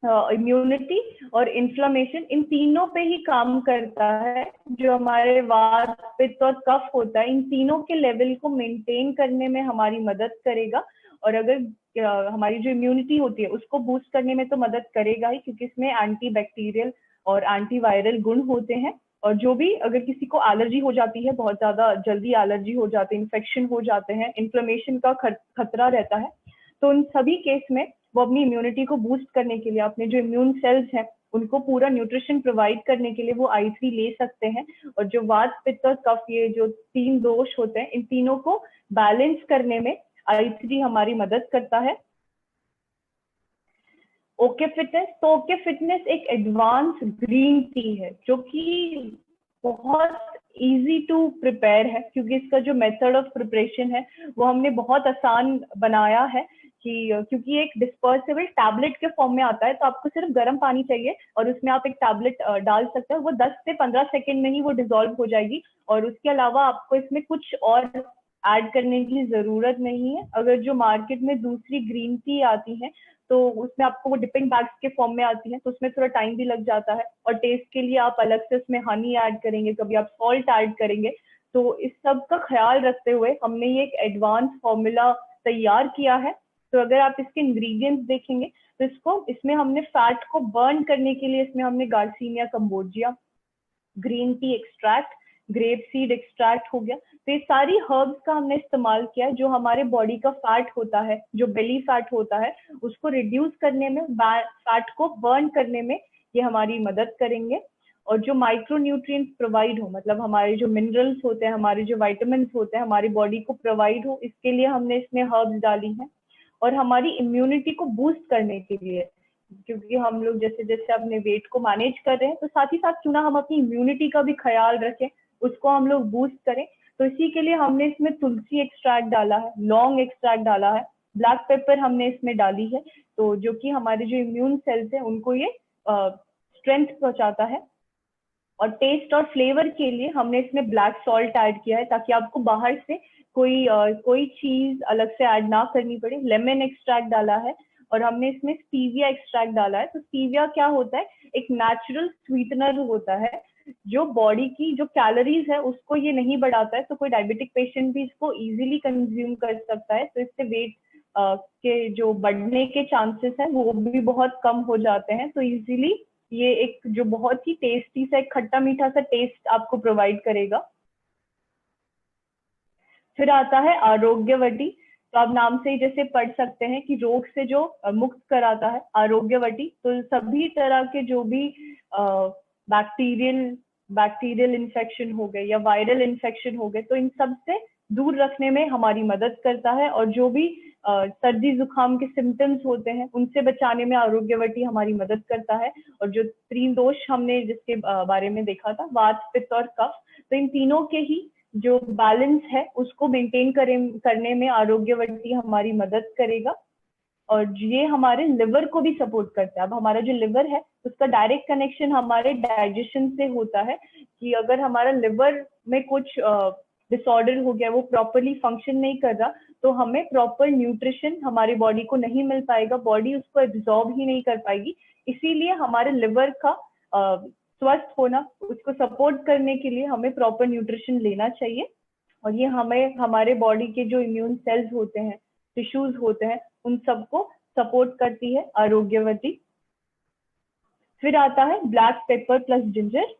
इम्यूनिटी और इन्फ्लामेशन, इन तीनों पे ही काम करता है। जो हमारे वात, पित्त और कफ होता है, इन तीनों के लेवल को मेंटेन करने में हमारी मदद करेगा। और अगर हमारी जो इम्यूनिटी होती है उसको बूस्ट करने में तो मदद करेगा ही, क्योंकि इसमें एंटी बैक्टीरियल और एंटीवायरल गुण होते हैं। और जो भी अगर किसी को एलर्जी हो जाती है, बहुत ज्यादा जल्दी एलर्जी हो जाती है, इन्फेक्शन हो जाते हैं, इन्फ्लेमेशन का खतरा रहता है, तो उन सभी केस में वो अपनी इम्यूनिटी को बूस्ट करने के लिए अपने जो इम्यून सेल्स हैं उनको पूरा न्यूट्रिशन प्रोवाइड करने के लिए वो I3 ले सकते हैं। और जो वात पित्त और कफ, ये जो 3 दोष होते हैं, इन तीनों को बैलेंस करने में I3 हमारी मदद करता है। ओके फिटनेस, तो ओके फिटनेस एक एडवांस ग्रीन टी है जो कि बहुत इजी टू प्रिपेयर है, क्योंकि इसका जो मेथड ऑफ प्रिपरेशन है वो हमने बहुत आसान बनाया है। कि क्योंकि एक डिस्पर्सिबल टैबलेट के फॉर्म में आता है, तो आपको सिर्फ गर्म पानी चाहिए और उसमें आप एक टैबलेट डाल सकते हैं, वो 10 से 15 सेकेंड में ही वो डिसॉल्व हो जाएगी। और उसके अलावा आपको इसमें कुछ और ऐड करने की जरूरत नहीं है। अगर जो मार्केट में दूसरी ग्रीन टी आती है तो उसमें आपको वो डिपिंग बैग्स के फॉर्म में आती है, तो उसमें थोड़ा टाइम भी लग जाता है। और टेस्ट के लिए आप अलग से उसमें हनी ऐड करेंगे, कभी आप सॉल्ट ऐड करेंगे। तो इस सब का ख्याल रखते हुए हमने ये एक एडवांस फॉर्मूला तैयार किया है। तो अगर आप इसके इंग्रेडिएंट्स देखेंगे तो इसमें हमने फैट को बर्न करने के लिए इसमें हमने garcinia cambogia, green tea extract, grape seed extract हो गया, तो ये सारी हर्ब्स का हमने इस्तेमाल किया है जो हमारे बॉडी का फैट होता है, जो बेली फैट होता है, उसको रिड्यूस करने में, फैट को बर्न करने में ये हमारी मदद करेंगे। और जो माइक्रो न्यूट्रिएंट्स प्रोवाइड हो, मतलब हमारे जो मिनरल्स होते हैं, हमारे जो वाइटामिन होते हैं, हमारी बॉडी को प्रोवाइड हो, इसके लिए हमने इसमें हर्ब्स डाली हैं। और हमारी इम्यूनिटी को बूस्ट करने के लिए, क्योंकि हम लोग जैसे जैसे अपने वेट को मैनेज कर रहे हैं, तो साथ ही साथ क्यों ना हम अपनी इम्यूनिटी का भी ख्याल रखें, उसको हम लोग बूस्ट करें। तो इसी के लिए हमने इसमें तुलसी एक्सट्रैक्ट डाला है, लौंग एक्सट्रैक्ट डाला है, ब्लैक पेपर हमने इसमें डाली है, तो जो कि हमारे जो इम्यून सेल्स है उनको ये स्ट्रेंथ पहुंचाता है। और टेस्ट और फ्लेवर के लिए हमने इसमें ब्लैक सॉल्ट ऐड किया है, ताकि आपको बाहर से कोई चीज अलग से ऐड ना करनी पड़े। लेमन एक्सट्रैक्ट डाला है और हमने इसमें स्टीविया एक्सट्रैक्ट डाला है। तो स्टीविया क्या होता है, एक नेचुरल स्वीटनर होता है जो बॉडी की जो कैलोरीज है उसको ये नहीं बढ़ाता है, तो कोई डायबिटिक पेशेंट भी इसको इजीली कंज्यूम कर सकता है। तो इससे वेट के जो बढ़ने के चांसेस हैं वो भी बहुत कम हो जाते हैं। तो इजीली ये एक जो बहुत ही टेस्टी सा, एक खट्टा मीठा सा टेस्ट आपको प्रोवाइड करेगा। फिर आता है आरोग्यवटी, तो आप नाम से ही जैसे पढ़ सकते हैं कि रोग से जो मुक्त कराता है आरोग्यवटी। तो सभी तरह के जो भी बैक्टीरियल इन्फेक्शन हो गए या वायरल इन्फेक्शन हो गए, तो इन सब से दूर रखने में हमारी मदद करता है। और जो भी सर्दी जुकाम के सिम्टम्स होते हैं उनसे बचाने में आरोग्यवटी हमारी मदद करता है। और जो 3 दोष हमने जिसके बारे में देखा था, वात पित्त और कफ, तो इन तीनों के ही जो बैलेंस है उसको मेंटेन करने में आरोग्यवटी हमारी मदद करेगा। और ये हमारे लिवर को भी सपोर्ट करता है। अब हमारा जो लिवर है उसका डायरेक्ट कनेक्शन हमारे डाइजेशन से होता है, कि अगर हमारा लिवर में कुछ डिसऑर्डर हो गया, वो प्रॉपरली फंक्शन नहीं कर रहा, तो हमें प्रॉपर न्यूट्रिशन हमारी बॉडी को नहीं मिल पाएगा, बॉडी उसको एब्जॉर्ब ही नहीं कर पाएगी। इसीलिए हमारे लिवर का स्वस्थ होना, उसको सपोर्ट करने के लिए हमें प्रॉपर न्यूट्रिशन लेना चाहिए। और ये हमें हमारे बॉडी के जो इम्यून सेल्स होते हैं, टिश्यूज होते हैं, उन सबको सपोर्ट करती है आरोग्यवती। फिर आता है ब्लैक पेपर प्लस जिंजर,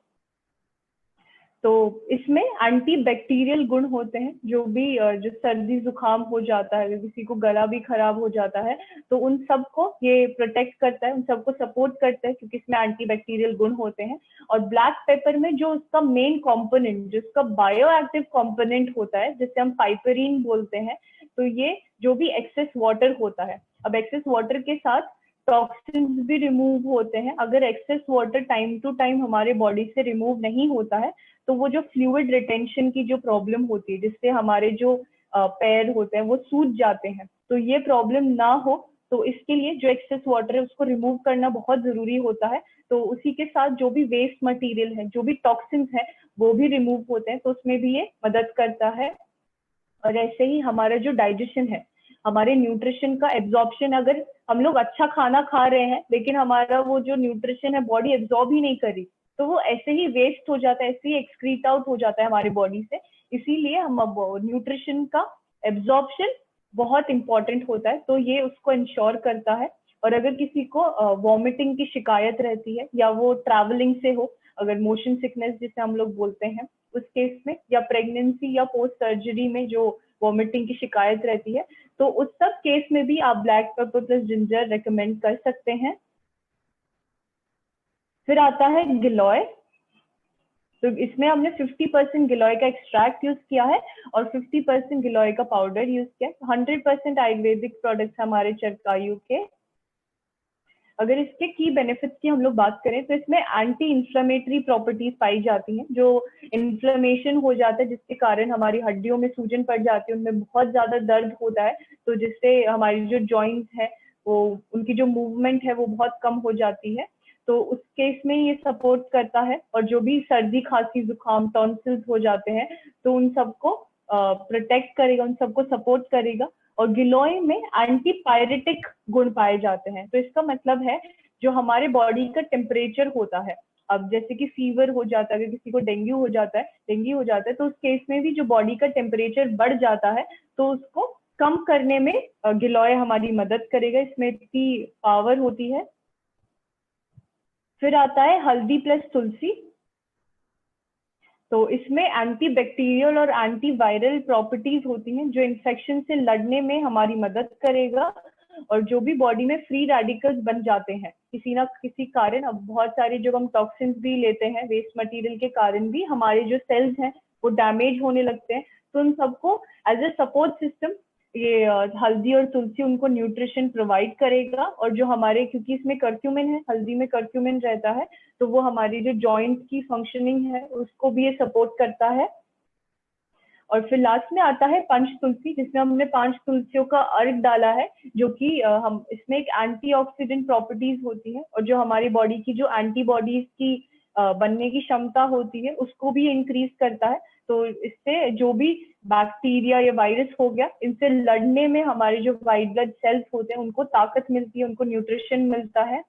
तो इसमें एंटी बैक्टीरियल गुण होते हैं। जो भी जो सर्दी जुकाम हो जाता है, किसी को गला भी खराब हो जाता है, तो उन सबको ये प्रोटेक्ट करता है, उन सबको सपोर्ट करता है, क्योंकि इसमें एंटी बैक्टीरियल गुण होते हैं। और ब्लैक पेपर में जो उसका मेन कंपोनेंट, जो उसका बायो एक्टिव कंपोनेंट होता है, जिसे हम पाइपरीन बोलते हैं, तो ये जो भी एक्सेस वाटर होता है, अब एक्सेस वाटर के साथ टॉक्सिन्स भी रिमूव होते हैं। अगर excess water time to time हमारे बॉडी से रिमूव नहीं होता है, तो वो जो फ्लूइड रिटेंशन की जो प्रॉब्लम होती है, जिससे हमारे जो पैर होते हैं वो सूज जाते हैं, तो ये प्रॉब्लम ना हो, तो इसके लिए जो एक्सेस वाटर है उसको रिमूव करना बहुत जरूरी होता है। तो उसी के साथ जो भी वेस्ट मटेरियल है, जो भी टॉक्सिन्स है, वो भी रिमूव होते हैं, तो उसमें भी ये मदद करता है। और ऐसे ही हमारा जो डाइजेशन है, हमारे न्यूट्रिशन का एब्जॉर्प्शन, अगर हम लोग अच्छा खाना खा रहे हैं लेकिन हमारा वो जो न्यूट्रिशन है बॉडी एब्जॉर्ब ही नहीं कर रही, तो वो ऐसे ही वेस्ट हो जाता है, ऐसे ही एक्सक्रीट आउट हो जाता है हमारी बॉडी से। इसीलिए हम अब न्यूट्रिशन का एब्जॉर्प्शन बहुत इंपॉर्टेंट होता है, तो ये उसको इंश्योर करता है। और अगर किसी को वॉमिटिंग की शिकायत रहती है या वो ट्रैवलिंग से हो, अगर मोशन सिकनेस जिसे हम लोग बोलते हैं उस केस में, या प्रेगनेंसी या पोस्ट सर्जरी में जो वॉमिटिंग की शिकायत रहती है, तो उस सब केस में भी आप black pepper plus ginger recommend कर सकते हैं। फिर आता है गिलोय। तो इसमें हमने 50% गिलोय का एक्सट्रैक्ट यूज किया है और 50% गिलोय का पाउडर यूज किया है। 100% आयुर्वेदिक प्रोडक्ट्स हमारे चरकायु के। अगर इसके की बेनिफिट्स की हम लोग बात करें तो इसमें एंटी इंफ्लेमेटरी प्रॉपर्टीज पाई जाती हैं। जो इन्फ्लेमेशन हो जाता है जिसके कारण हमारी हड्डियों में सूजन पड़ जाती है, उनमें बहुत ज्यादा दर्द होता है, तो जिससे हमारी जो जॉइंट्स है वो उनकी जो मूवमेंट है वो बहुत कम हो जाती है, तो उस केस में ये सपोर्ट करता है। और जो भी सर्दी खांसी जुकाम टॉन्सिल्स हो जाते हैं तो उन सबको प्रोटेक्ट करेगा, उन सबको सपोर्ट करेगा। और गिलोय में एंटीपायरेटिक गुण पाए जाते हैं। तो इसका मतलब है जो हमारे बॉडी का टेम्परेचर होता है, अब जैसे कि फीवर हो जाता है, अगर किसी को डेंगू हो जाता है तो उस केस में भी जो बॉडी का टेम्परेचर बढ़ जाता है तो उसको कम करने में गिलोय हमारी मदद करेगा, इसमें इतनी पावर होती है। फिर आता है हल्दी प्लस तुलसी। तो इसमें एंटी बैक्टीरियल और एंटीवायरल प्रॉपर्टीज होती हैं जो इन्फेक्शन से लड़ने में हमारी मदद करेगा। और जो भी बॉडी में फ्री रेडिकल्स बन जाते हैं किसी ना किसी कारण, अब बहुत सारे जो हम टॉक्सिन्स भी लेते हैं वेस्ट मटेरियल के कारण भी हमारे जो सेल्स हैं वो डैमेज होने लगते हैं, तो उन सबको एज ए सपोर्ट सिस्टम ये हल्दी और तुलसी उनको न्यूट्रिशन प्रोवाइड करेगा। और जो हमारे, क्योंकि इसमें कर्क्यूमिन है, हल्दी में कर्क्यूमिन रहता है, तो वो हमारी जो जॉइंट की फंक्शनिंग है उसको भी ये सपोर्ट करता है। और फिर लास्ट में आता है पंच तुलसी, जिसमें हमने 5 तुलसियों का अर्क डाला है, जो कि हम इसमें एक एंटीऑक्सीडेंट प्रॉपर्टीज होती है और जो हमारी बॉडी की जो एंटीबॉडीज की बनने की क्षमता होती है उसको भी इंक्रीज करता है। तो इससे जो भी बैक्टीरिया या वायरस हो गया इनसे लड़ने में हमारे जो वाइट ब्लड सेल्स होते हैं उनको ताकत मिलती है, उनको न्यूट्रिशन मिलता है।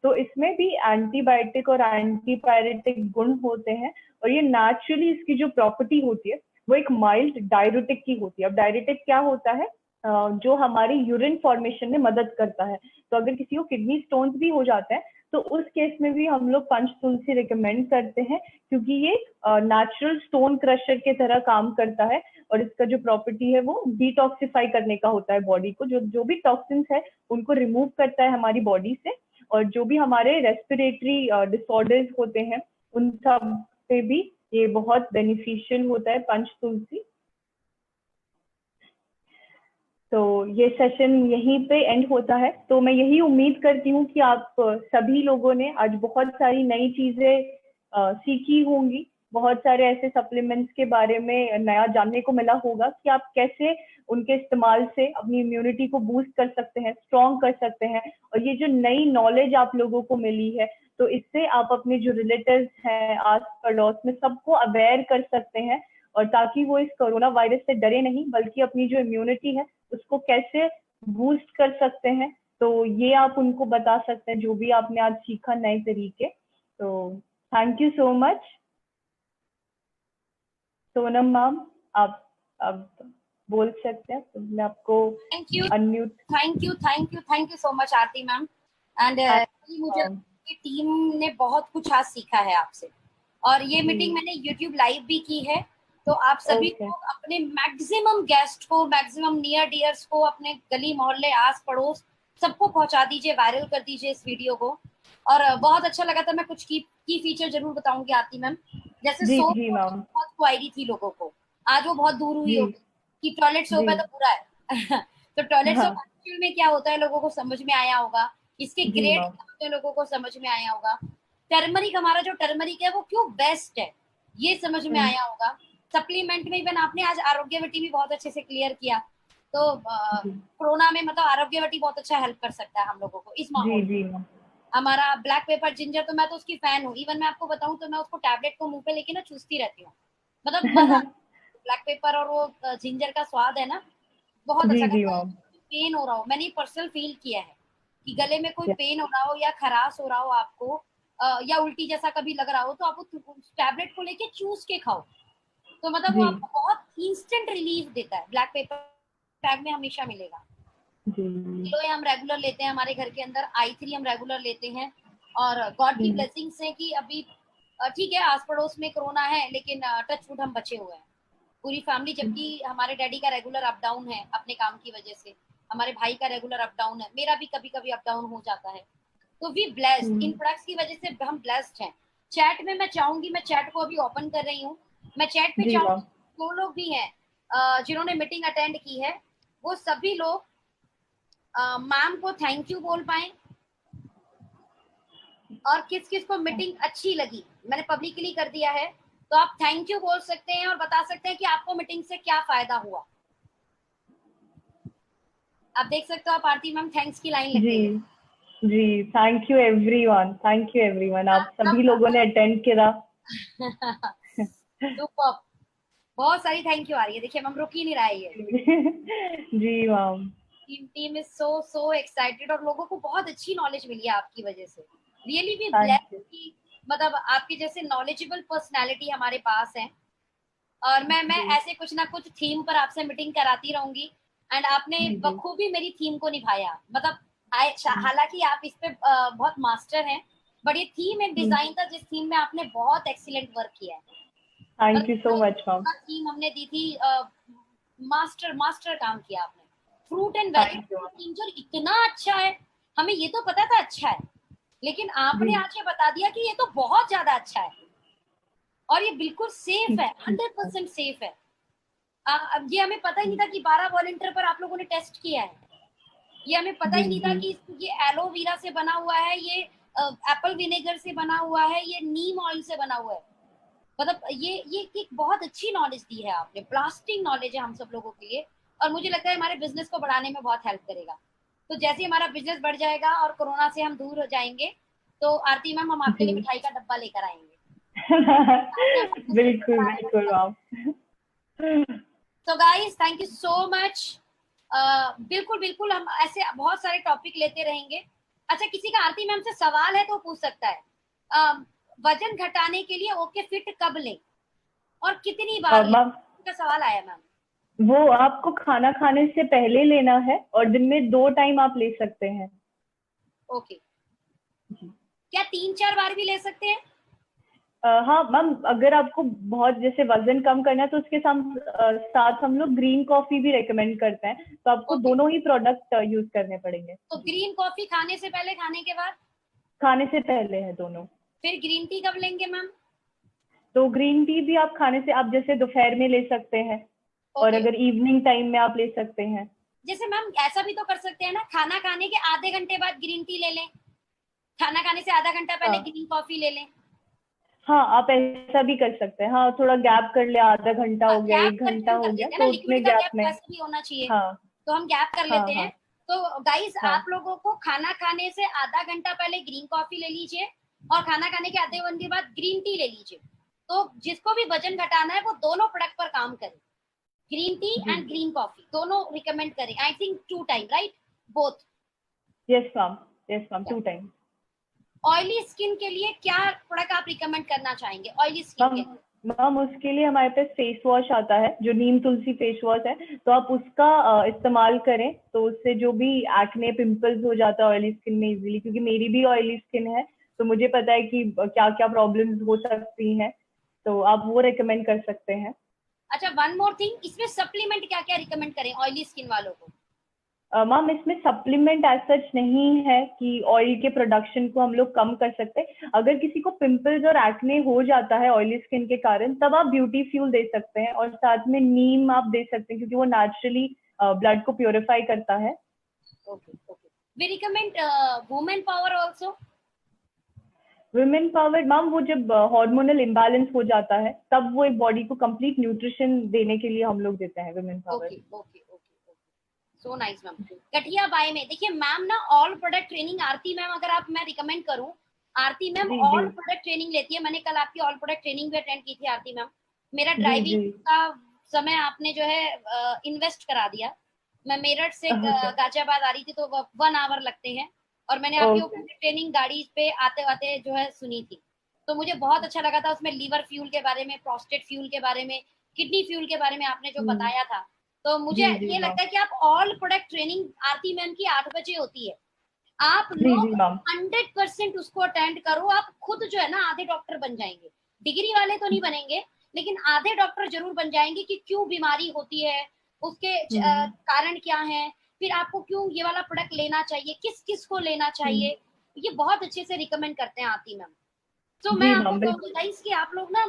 तो इसमें भी एंटीबायोटिक और एंटीपायरेटिक गुण होते हैं। और ये नेचुरली इसकी जो प्रॉपर्टी होती है वो एक माइल्ड डायरेटिक की होती है। अब डायरेटिक क्या होता है? जो हमारी यूरिन फॉर्मेशन में मदद करता है। तो अगर किसी को किडनी स्टोन्स भी हो जाते हैं तो उस केस में भी हम लोग पंच तुलसी रिकमेंड करते हैं, क्योंकि ये नेचुरल स्टोन क्रशर के तरह काम करता है। और इसका जो प्रॉपर्टी है वो डिटॉक्सिफाई करने का होता है बॉडी को, जो जो भी टॉक्सिन्स है उनको रिमूव करता है हमारी बॉडी से। और जो भी हमारे रेस्पिरेटरी डिसऑर्डर्स होते हैं उन सब पे भी ये बहुत बेनिफिशियल होता है पंच तुलसी। तो ये सेशन यहीं पे एंड होता है। तो मैं यही उम्मीद करती हूँ कि आप सभी लोगों ने आज बहुत सारी नई चीजें सीखी होंगी, बहुत सारे ऐसे सप्लीमेंट्स के बारे में नया जानने को मिला होगा कि आप कैसे उनके इस्तेमाल से अपनी इम्यूनिटी को बूस्ट कर सकते हैं, स्ट्रॉन्ग कर सकते हैं। और ये जो नई नॉलेज आप लोगों को मिली है तो इससे आप अपने जो रिलेटिव्स हैं आस पड़ोस में सबको अवेयर कर सकते हैं, और ताकि वो इस कोरोना वायरस से डरे नहीं बल्कि अपनी जो इम्यूनिटी है उसको कैसे बूस्ट कर सकते हैं, तो ये आप उनको बता सकते हैं जो भी आपने आज सीखा नए तरीके। तो thank you so much. Sonam ma'am, आप बोल सकते हैं, तो मैं आपको thank you unmute. Thank you so much Aarti ma'am. And मुझे टीम ने बहुत कुछ आज सीखा है आपसे, और ये मीटिंग मैंने यूट्यूब लाइव भी की है। तो आप सभी लोग अपने मैक्सिमम गेस्ट को, मैक्सिमम नियर डियर्स को, अपने गली मोहल्ले आस पड़ोस सबको पहुंचा दीजिए, वायरल कर दीजिए इस वीडियो को। और बहुत अच्छा लगा था। मैं कुछ की फीचर जरूर बताऊंगी आरती मैम। जैसे जी सोप जी मैम। बहुत क्वायरी थी लोगों को, आज वो बहुत दूर हुई जी होगी कि टॉयलेट सोप जी है तो बुरा है। तो टॉयलेट हाँ सोप एक्चुअल में क्या होता है लोगों को समझ में आया होगा, इसके जी ग्रेड मैम। क्या होते हैं लोगों को समझ में आया होगा। टर्मरिक, हमारा जो टर्मरिक है वो क्यों बेस्ट है ये समझ में आया होगा। सप्लीमेंट में इवन आपने आज आरोग्यवटी भी बहुत अच्छे से क्लियर किया। तो जी कोरोना में मतलब आरोग्यवटी बहुत अच्छा हेल्प कर सकता है हम लोगों को इस जी माहौल। जी मैम। हमारा ब्लैक पेपर जिंजर, तो मैं तो उसकी फैन हूँ। इवन मैं आपको बताऊं तो मैं उसको टैबलेट को मुंह पे लेके ना चूसती रहती हूँ, मतलब मजा। ब्लैक पेपर और वो जिंजर का स्वाद है ना, बहुत अच्छा। जी जी अगर मैम। पेन हो रहा हो, मैंने पर्सनल फील किया है कि गले में कोई पेन हो रहा हो या खराश हो रहा हो आपको, या उल्टी जैसा कभी लग रहा हो, तो आप उस टैबलेट को लेके चूस के खाओ। तो मतलब वो जी आपको बहुत इंस्टेंट रिलीफ देता है ब्लैक पेपर बैग में हमेशा मिलेगा। जी किलो हम रेगुलर लेते हैं हमारे घर के अंदर, i3 हम रेगुलर लेते हैं। और गॉड की ब्लेसिंग्स है कि अभी ठीक है आस पड़ोस में कोरोना है, लेकिन टच वुड हम बचे हुए हैं पूरी फैमिली। जबकि हमारे डैडी का रेगुलर अप डाउन है अपने काम की वजह से, हमारे भाई का रेगुलर अप डाउन है, मेरा भी कभी कभी अप डाउन हो जाता है। तो वी ब्लेस्ड, इन प्रोडक्ट्स की वजह से हम ब्लेस्ड हैं। चैट में मैं चाहूंगी, मैं चैट को अभी ओपन कर रही हूँ, मैं चैट पे जी मैम। चाहूंगी जो लोग भी हैं जिन्होंने मीटिंग अटेंड की है, वो सभी लोग मैम को थैंक यू बोल पाए। और किस किस को मीटिंग अच्छी लगी, मैंने पब्लिकली कर दिया है, तो आप थैंक यू बोल सकते हैं और बता सकते हैं कि आपको मीटिंग से क्या फायदा हुआ। आप देख सकते हो, आप आरती मैम थैंक्स की लाइन लग जी गई है। जी, थैंक यू एवरीवन, आप सभी लोगों ने अटेंड किया। सुपर, बहुत सारी थैंक यू आ रही है, देखिए मैम रुक ही नहीं रहा है ये। जी ma'am. Team is so so excited, और लोगों को बहुत अच्छी नॉलेज मिली है आपकी वजह से। Really we thank blessed you. कि मतलब आपके जैसे नॉलेजेबल पर्सनालिटी हमारे पास है। और मैं जी ऐसे कुछ ना कुछ थीम पर आपसे मीटिंग कराती रहूंगी। एंड आपने जी जी बखूबी मेरी थीम को निभाया, मतलब जी हालांकि आप इस पे बहुत मास्टर हैं, बट ये थीम एक डिजाइन था जिस थीम में आपने बहुत एक्सीलेंट वर्क किया है। Thank you so much ma'am. मतलब थीम हमने दी थी, मास्टर मास्टर काम किया आपने। Fruit and thank you vegetable ma'am. Theme जो इतना अच्छा है, हमें ये तो पता था अच्छा है, लेकिन आपने जी आज ये बता दिया कि ये तो बहुत ज्यादा अच्छा है। और ये बिल्कुल सेफ है, 100% सेफ है। अब ये हमें पता ही नहीं था कि 12 वॉलंटियर पर आप लोगों ने टेस्ट किया है। ये हमें पता जी ही नहीं था जी कि ये एलोवेरा से बना हुआ है, ये एप्पल विनेगर से बना हुआ है, ये नीम ऑयल से बना हुआ है। मतलब ये एक बहुत अच्छी नॉलेज दी है आपने, ब्लास्टिंग नॉलेज है हम सब लोगों के लिए। और मुझे लगता है हमारे बिजनेस को बढ़ाने में बहुत हेल्प करेगा। तो जैसे ही हमारा बिजनेस बढ़ जाएगा और कोरोना से हम दूर हो जाएंगे, तो आरती मैम हम आपके जी। लिए मिठाई का डब्बा लेकर आएंगे, आपने हमारे बिजनेस को बिल्कुल बढ़ाने में बिल्कुल मदद। मैम। तो guys thank you so much. बिल्कुल बिल्कुल, हम ऐसे बहुत सारे टॉपिक लेते रहेंगे। अच्छा, किसी का आरती मैम से सवाल है तो पूछ सकता है। वजन घटाने के लिए ओके फिट कब लें और कितनी बार लें? मैम, का सवाल आया मैम। वो आपको खाना खाने से पहले लेना है और दिन में 2 टाइम आप ले सकते हैं। ओके, क्या 3-4 बार भी ले सकते हैं? हाँ मैम, अगर आपको बहुत जैसे वजन कम करना है तो उसके साथ हम लोग ग्रीन कॉफी भी रेकमेंड करते हैं, तो आपको ओके, दोनों ही प्रोडक्ट यूज करने पड़ेंगे। तो ग्रीन कॉफी खाने से पहले, खाने के बाद? खाने से पहले है दोनों। फिर ग्रीन टी कब लेंगे मैम? तो ग्रीन टी भी आप खाने से, आप जैसे दोपहर में ले सकते हैं और ओके, अगर इवनिंग टाइम में आप ले सकते हैं। जैसे मैम ऐसा भी तो कर सकते हैं ना, खाना खाने के आधे घंटे बाद ग्रीन टी ले लें, खाना खाने से आधा घंटा पहले हाँ ग्रीन कॉफी ले लें। हाँ, आप ऐसा भी कर सकते हैं। हाँ, थोड़ा गैप कर ले, आधा घंटा हाँ, हो गया, गैप 1 घंटा करके हम हो कर गया, लेते हैं ना, तो लिक्विड उसमें का गैप गैप में। वैसे भी होना चाहिए, हाँ तो हम गैप कर हाँ लेते हैं। हाँ तो गाइस हाँ आप लोगों को खाना खाने से आधा घंटा पहले ग्रीन कॉफी ले लीजिए, और खाना खाने के आधे घंटे बाद ग्रीन टी ले लीजिए। तो जिसको भी वजन घटाना है वो दोनों प्रोडक्ट पर काम करे, green tea G and G. Green coffee दोनों रिकमेंड करें। I think 2 time, right? Both. Yes ma'am, yes ma'am, 2 time. Oily skin के लिए क्या प्रोडक्ट आप रिकमेंड करना चाहेंगे ऑयली स्किन मैम के लिए? मैम उसके लिए हमारे पास फेस वॉश आता है जो नीम तुलसी फेस वॉश है, तो आप उसका इस्तेमाल करें, तो उससे जो भी एक्ने पिंपल्स हो जाता है ऑयली स्किन में इजीली, क्योंकि मेरी भी ऑयली स्किन है, तो मुझे पता है कि क्या क्या प्रॉब्लम्स हो सकती हैं, तो आप वो रेकमेंड कर सकते हैं। अच्छा, वन मोर थिंग, इसमें सप्लीमेंट क्या क्या रिकमेंड करें ऑयली स्किन वालों को? मैम इसमें सप्लीमेंट एज सच नहीं है कि ऑयल के प्रोडक्शन को हम लोग कम कर सकते हैं। अगर किसी को पिंपल्स और एक्ने हो जाता है ऑयली स्किन के कारण, तब आप ब्यूटी फ्यूल दे सकते हैं, और साथ में नीम आप दे सकते हैं क्योंकि वो नेचुरली ब्लड को प्योरीफाई करता है। Okay okay, we recommend women power also. Women power ma'am, वो जब हार्मोनल इम्बैलेंस हो जाता है तब वो एक बॉडी को कंप्लीट न्यूट्रिशन देने के लिए हम लोग देते हैं women power. Okay okay okay okay, so nice ma'am. गठिया बाय में देखिए मैम ना ऑल प्रोडक्ट ट्रेनिंग, आरती मैम अगर आप, मैं रिकमेंड करूं, आरती मैम जी जी ऑल प्रोडक्ट ट्रेनिंग लेती है। मैंने कल आपकी ऑल प्रोडक्ट ट्रेनिंग भी अटेंड की थी आरती मैम। मेरा जी जी। ड्राइविंग का समय आपने जो है इन्वेस्ट करा दिया। मैं मेरठ से ओके गाजियाबाद आ रही थी, तो 1 आवर लगते हैं, और मैंने आपकी ओके। ओपन ट्रेनिंग गाड़ी पे आते आते जो है सुनी थी। तो मुझे बहुत अच्छा लगा था, उसमें लीवर फ्यूल के बारे में, प्रोस्टेट फ्यूल के बारे में, किडनी फ्यूल के बारे में आपने जो बताया था। तो मुझे जी जी ये मैम। लगता है कि आप ऑल प्रोडक्ट ट्रेनिंग आरती मैम की 8 बजे होती है, आप जी जी लोग मैम। 100% उसको अटेंड करो। आप खुद जो है ना आधे डॉक्टर बन जाएंगे, डिग्री वाले तो नहीं बनेंगे, लेकिन आधे डॉक्टर जरूर बन जाएंगे कि क्यों बीमारी होती है, उसके हम्म कारण क्या है, फिर आपको क्यों ये वाला प्रोडक्ट लेना चाहिए, किस किस को लेना हम्म। चाहिए। ये बहुत अच्छे से रिकमेंड करते हैं आरती मैम। तो मैं जी आपको मैम कहूंगी बिल्कुल। गाइस कि आप लोग ना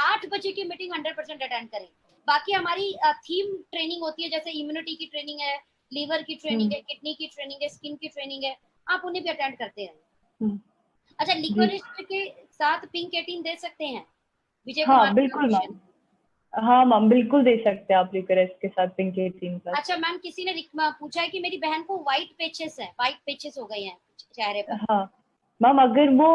8 बजे की मीटिंग 100% अटेंड करें। बाकी हमारी थीम ट्रेनिंग होती है, जैसे इम्यूनिटी की ट्रेनिंग है, लीवर की ट्रेनिंग हम्म है, किडनी की ट्रेनिंग है, स्किन की ट्रेनिंग है, आप उन्हें भी अटेंड करते हैं। हम्म। अच्छा, जी लिक्वरिस्ट के साथ पिंक 18 दे सकते हैं, विजय कुमार हाँ का बिल्कुल क्वेश्चन। मैम। हाँ मैम बिल्कुल दे सकते हैं आप रिक्वेस्ट के साथ पिंक 18+। अच्छा मैम, किसी ने पूछा है कि मेरी बहन को व्हाइट पेचेस है, व्हाइट पेचेस हो गए हैं चेहरे पर। हाँ मैम, अगर वो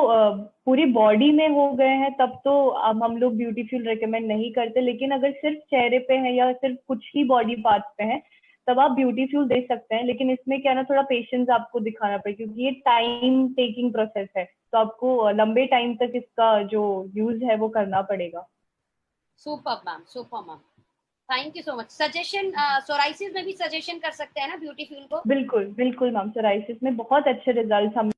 पूरी बॉडी में हो गए हैं तब तो हम लोग ब्यूटी फ्यूल रिकमेंड नहीं करते, लेकिन अगर सिर्फ चेहरे पे है या सिर्फ कुछ ही बॉडी पार्ट्स पे है तब आप ब्यूटी फ्यूल दे सकते हैं। लेकिन इसमें क्या ना, थोड़ा पेशेंस आपको दिखाना पड़ेगा क्योंकि ये टाइम टेकिंग प्रोसेस है, तो आपको लंबे टाइम तक इसका जो यूज है वो करना पड़ेगा। Super ma'am, super ma'am, thank you so much. Suggestion psoriasis में भी सजेशन कर सकते हैं ना ब्यूटी फ्यूल को। बिल्कुल बिल्कुल मैम, सोराइसिस में बहुत अच्छे रिजल्ट हम